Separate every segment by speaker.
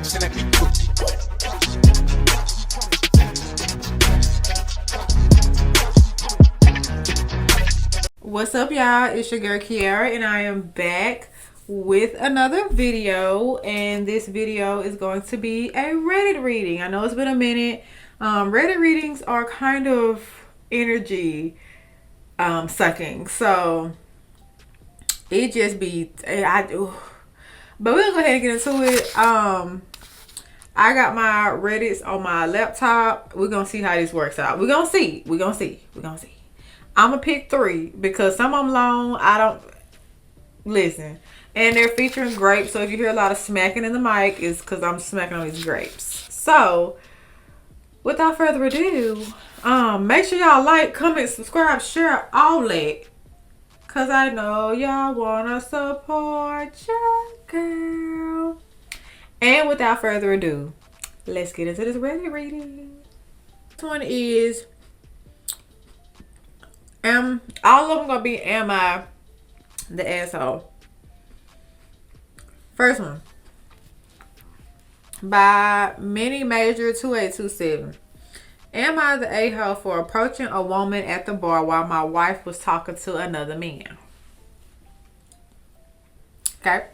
Speaker 1: What's up, y'all? It's your girl Kiara, and I am back with another video. And this video is going to be a Reddit reading. I know it's been a minute. Reddit readings are kind of energy sucking, so it just be I do. But we'll go ahead and get into it. I got my Reddits on my laptop. We're gonna see how this works out. We're gonna see. I'm gonna pick 3 because some of them long. I don't listen, and they're featuring grapes. So if you hear a lot of smacking in the mic, it's because I'm smacking on these grapes. So without further ado, make sure y'all like, comment, subscribe, share all that, cause I know y'all wanna support your girl. And without further ado, let's get into this Reddit reading. This one is all of them gonna be am I the asshole? First one by Mini Major 2827. Am I the a-hole for approaching a woman at the bar while my wife was talking to another man? Okay.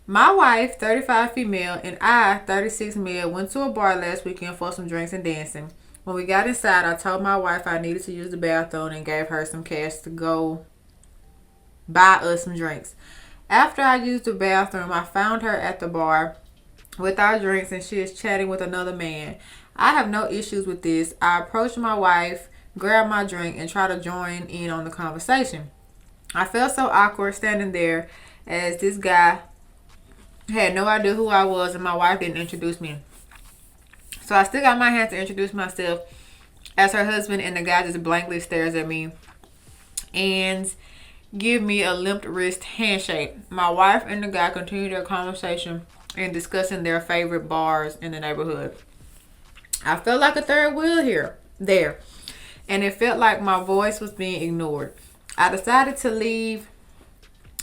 Speaker 1: My wife, 35 female, and I, 36 male, went to a bar last weekend for some drinks and dancing. When we got inside, I told my wife I needed to use the bathroom and gave her some cash to go buy us some drinks. After I used the bathroom, I found her at the bar with our drinks and she is chatting with another man. I have no issues with this. I approached my wife, grabbed my drink, and tried to join in on the conversation. I felt so awkward standing there as this guy had no idea who I was and my wife didn't introduce me. So I still got my hand to introduce myself as her husband, and the guy just blankly stares at me and give me a limp wrist handshake. My wife and the guy continue their conversation and discussing their favorite bars in the neighborhood. I felt like a third wheel there, and it felt like my voice was being ignored. I decided to leave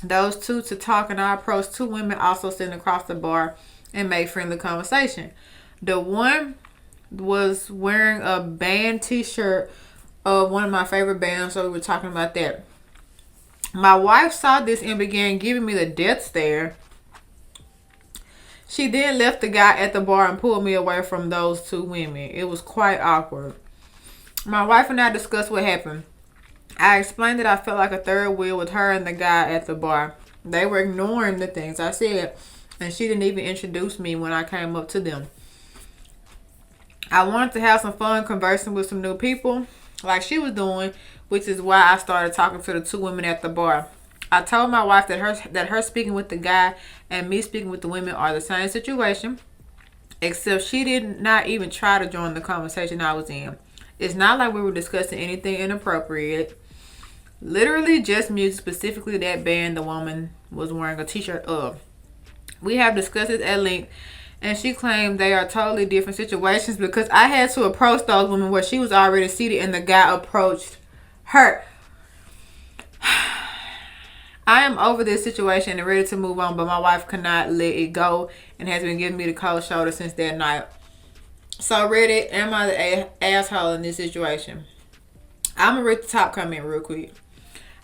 Speaker 1: those two to talk, and I approached 2 women also sitting across the bar and made friendly conversation. The one was wearing a band t-shirt of one of my favorite bands, so we were talking about that. My wife saw this and began giving me the death stare. She then left the guy at the bar and pulled me away from those 2 women. It was quite awkward. My wife and I discussed what happened. I explained that I felt like a third wheel with her and the guy at the bar. They were ignoring the things I said, and she didn't even introduce me when I came up to them. I wanted to have some fun conversing with some new people like she was doing, which is why I started talking to the 2 women at the bar. I told my wife that her speaking with the guy and me speaking with the women are the same situation, except she did not even try to join the conversation I was in. It's not like we were discussing anything inappropriate. Literally just music, specifically that band the woman was wearing a t-shirt of. We have discussed it at length, and she claimed they are totally different situations because I had to approach those women where she was already seated and the guy approached her. I am over this situation and ready to move on, but my wife cannot let it go and has been giving me the cold shoulder since that night. So Reddit, am I the asshole in this situation? I'm going to read the top comment real quick.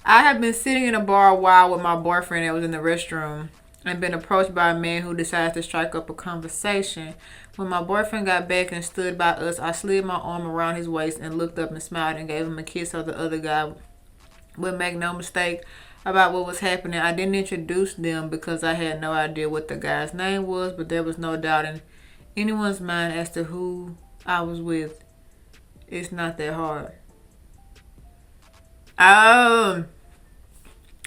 Speaker 1: I have been sitting in a bar a while with my boyfriend that was in the restroom and been approached by a man who decided to strike up a conversation. When my boyfriend got back and stood by us, I slid my arm around his waist and looked up and smiled and gave him a kiss so the other guy would make no mistake about what was happening. I didn't introduce them because I had no idea what the guy's name was, but there was no doubt in anyone's mind as to who I was with. It's not that hard.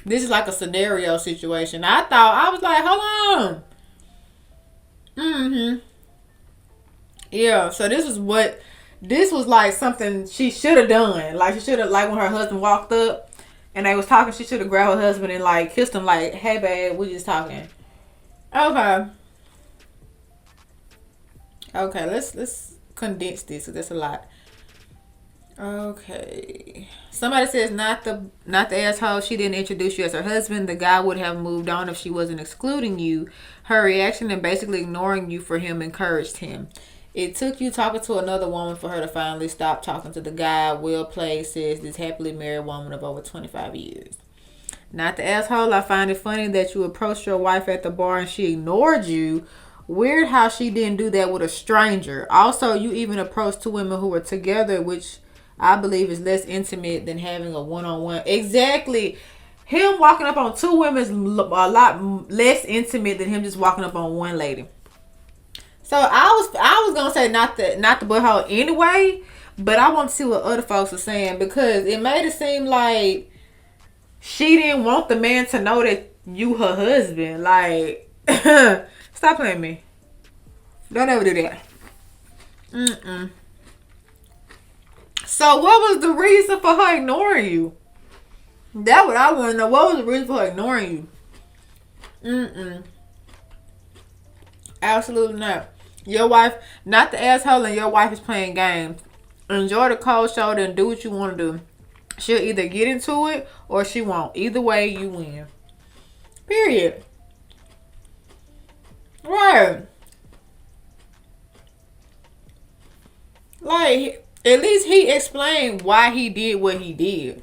Speaker 1: This is like a scenario situation. I was like, hold on. Yeah, so this was like something she should have done. Like she should have, like when her husband walked up and they was talking, she should have grabbed her husband and like kissed him like, hey babe, we just talking. Okay, let's condense this because that's a lot. Okay. Somebody says not the asshole. She didn't introduce you as her husband. The guy would have moved on if she wasn't excluding you. Her reaction and basically ignoring you for him encouraged him. It took you talking to another woman for her to finally stop talking to the guy. Will Play says this happily married woman of over 25 years. Not the asshole. I find it funny that you approached your wife at the bar and she ignored you. Weird how she didn't do that with a stranger. Also, you even approached two women who were together, which I believe is less intimate than having a one-on-one. Exactly. Him walking up on two women is a lot less intimate than him just walking up on one lady. So I was gonna say not the butthole anyway, but I want to see what other folks are saying because it made it seem like she didn't want the man to know that you her husband. Like, stop playing me. Don't ever do that. So what was the reason for her ignoring you? That's what I want to know. What was the reason for her ignoring you? Absolutely not. Your wife, not the asshole, and your wife is playing games. Enjoy the cold shoulder and do what you want to do. She'll either get into it or she won't. Either way, you win. Period. Right. Like, at least he explained why he did what he did.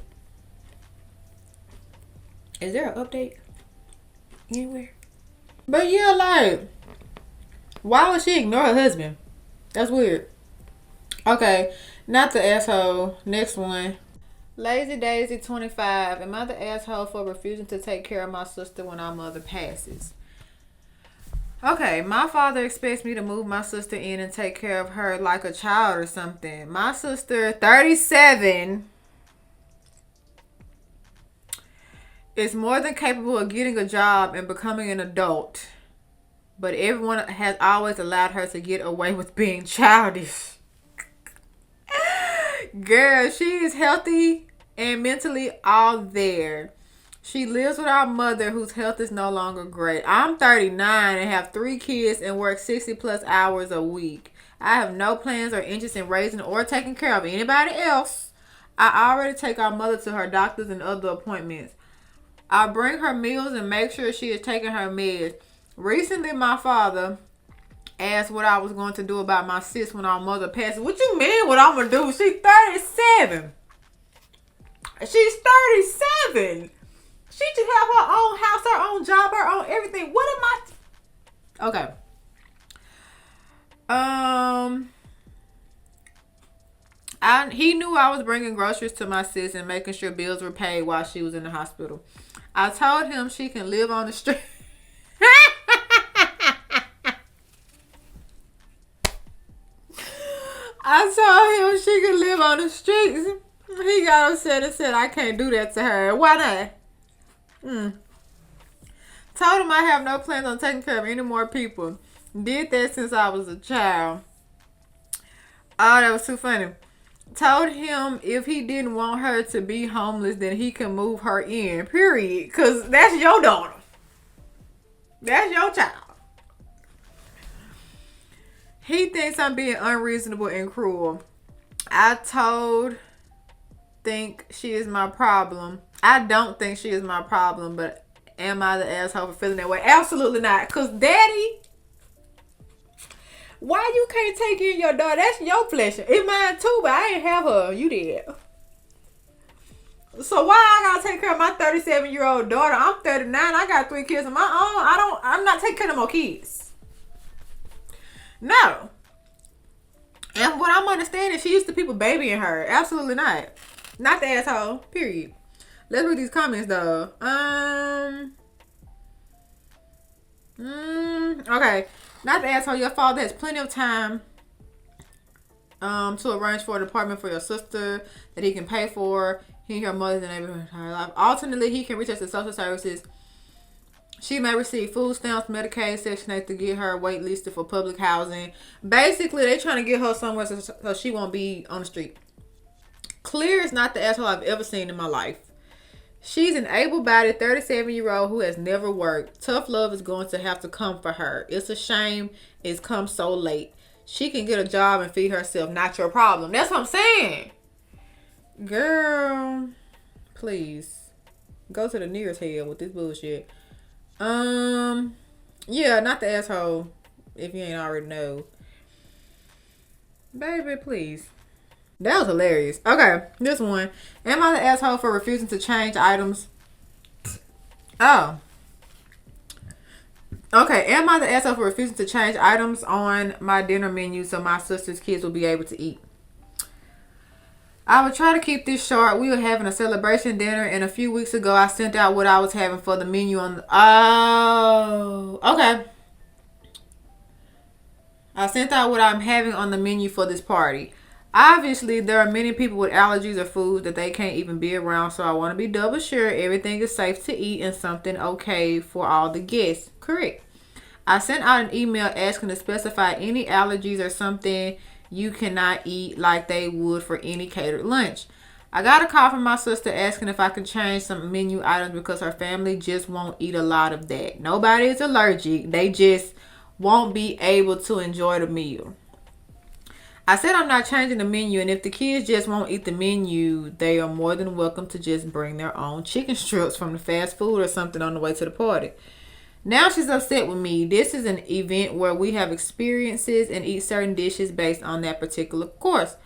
Speaker 1: Is there an update anywhere? But yeah, like, why would she ignore her husband? That's weird. Okay, not the asshole. Next one. Lazy Daisy 25. Am I the asshole for refusing to take care of my sister when our mother passes? Okay, my father expects me to move my sister in and take care of her like a child or something. My sister, 37, is more than capable of getting a job and becoming an adult. But everyone has always allowed her to get away with being childish. Girl, she is healthy and mentally all there. She lives with our mother whose health is no longer great. I'm 39 and have 3 kids and work 60 plus hours a week. I have no plans or interest in raising or taking care of anybody else. I already take our mother to her doctors and other appointments. I bring her meals and make sure she is taking her meds. Recently, my father asked what I was going to do about my sis when our mother passed. What you mean what I'm going to do? She's 37. She's 37. She should have her own house, her own job, her own everything. What am I? Okay. He knew I was bringing groceries to my sis and making sure bills were paid while she was in the hospital. I told him she can live on the street. I told him she could live on the streets. He got upset and said I can't do that to her. Why not? Told him I have no plans on taking care of any more people. Did that since I was a child. Oh, that was too funny. Told him if he didn't want her to be homeless, then he can move her in. Period. Because that's your daughter. That's your child. He thinks I'm being unreasonable and cruel. I think she is my problem. I don't think she is my problem, but am I the asshole for feeling that way? Absolutely not. Because daddy, why you can't take in your daughter? That's your pleasure. It's mine too, but I ain't have her. You did. So why I gotta take care of my 37-year-old daughter? I'm 39. I got 3 kids of my own. I'm not taking care of no kids. No. And what I'm understanding, she used to people babying her. Absolutely not. Not the asshole. Period. Let's read these comments though. Okay. Not the asshole. Your father has plenty of time to arrange for an apartment for your sister that he can pay for. He and her mother's in her entire life. Alternately, he can reach out to social services. She may receive food stamps, Medicaid, Section 8 to get her wait listed for public housing. Basically, they trying to get her somewhere so she won't be on the street. Clear is not the asshole I've ever seen in my life. She's an able-bodied 37-year-old who has never worked. Tough love is going to have to come for her. It's a shame it's come so late. She can get a job and feed herself. Not your problem. That's what I'm saying. Girl, please go to the nearest hell with this bullshit. Yeah, not the asshole. If you ain't already know, baby, please. That was hilarious. Okay, this one. Am I the asshole for refusing to change items? Oh, okay. Am I the asshole for refusing to change items on my dinner menu so my sister's kids will be able to eat? I would try to keep this short. We were having a celebration dinner, and a few weeks ago, I sent out what I was having for the menu on. Oh, okay. I sent out what I'm having on the menu for this party. Obviously, there are many people with allergies or foods that they can't even be around, so I want to be double sure everything is safe to eat and something okay for all the guests. Correct. I sent out an email asking to specify any allergies or something you cannot eat like they would for any catered lunch. I got a call from my sister asking if I could change some menu items because her family just won't eat a lot of that. Nobody is allergic. They just won't be able to enjoy the meal. I said I'm not changing the menu, and if the kids just won't eat the menu, they are more than welcome to just bring their own chicken strips from the fast food or something on the way to the party. Now she's upset with me. This is an event where we have experiences and eat certain dishes based on that particular course.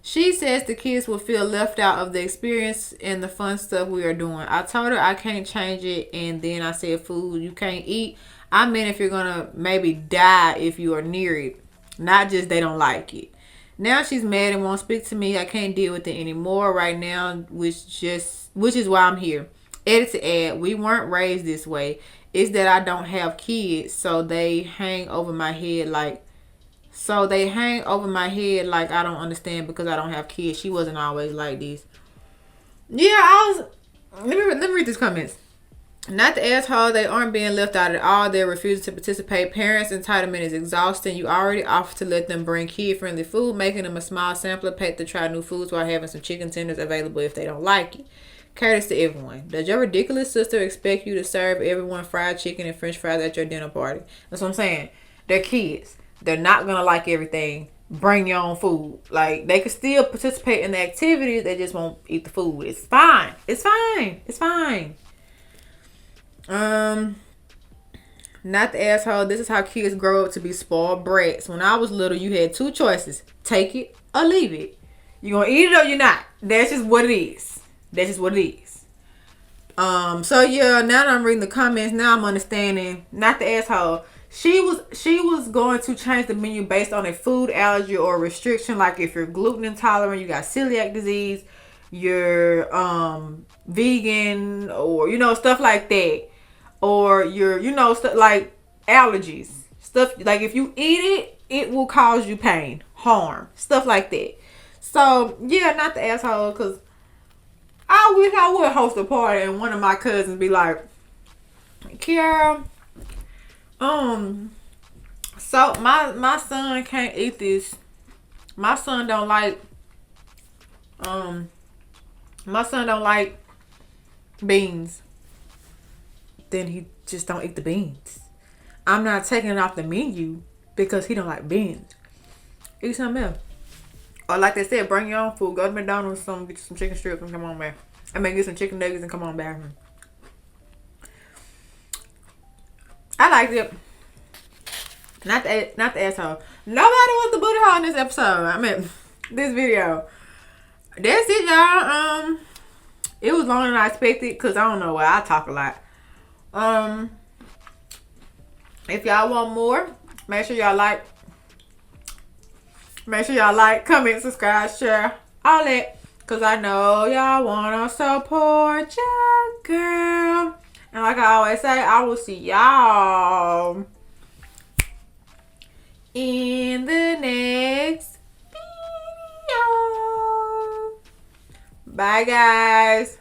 Speaker 1: She says the kids will feel left out of the experience and the fun stuff we are doing. I told her I can't change it, and then I said food you can't eat. I mean if you're going to maybe die if you are near it, not just they don't like it. Now she's mad and won't speak to me. I can't deal with it anymore right now, which is why I'm here. Edit to add, we weren't raised this way. It's that I don't have kids, so they hang over my head like I don't understand because I don't have kids. She wasn't always like this. Yeah, let me read these comments. Not the asshole, they aren't being left out at all. They're refusing to participate. Parents' entitlement is exhausting. You already offered to let them bring kid-friendly food, making them a small sampler pack to try new foods while having some chicken tenders available if they don't like it. Courtesy to everyone. Does your ridiculous sister expect you to serve everyone fried chicken and french fries at your dinner party? That's what I'm saying. They're kids. They're not going to like everything. Bring your own food. Like, they could still participate in the activities. They just won't eat the food. It's fine. It's fine. It's fine. Not the asshole. This is how kids grow up to be spoiled brats. When I was little, you had two choices. Take it or leave it. You're going to eat it or you're not. That's just what it is. That's just what it is. So yeah, now that I'm reading the comments, now I'm understanding. Not the asshole. She was going to change the menu based on a food allergy or restriction. Like if you're gluten intolerant, you got celiac disease, you're vegan, or stuff like that. Or you're, stuff like allergies. Stuff like if you eat it, it will cause you pain, harm, stuff like that. So, yeah, not the asshole, because I wish I would host a party and one of my cousins be like, Kiara, so my son can't eat this. My son don't like beans. Then he just don't eat the beans. I'm not taking it off the menu because he don't like beans. Eat something else. Or like they said, bring your own food. Go to McDonald's or get you some chicken strips and come on back. Get some chicken nuggets and come on back. I liked it. Not the asshole. Nobody was the booty hole in this episode. This video. That's it, y'all. It was longer than I expected because I don't know why I talk a lot. If y'all want more, make sure y'all like, comment, subscribe, share, all that, because I know y'all want to support your girl. And like I always say, I will see y'all in the next video. Bye, guys.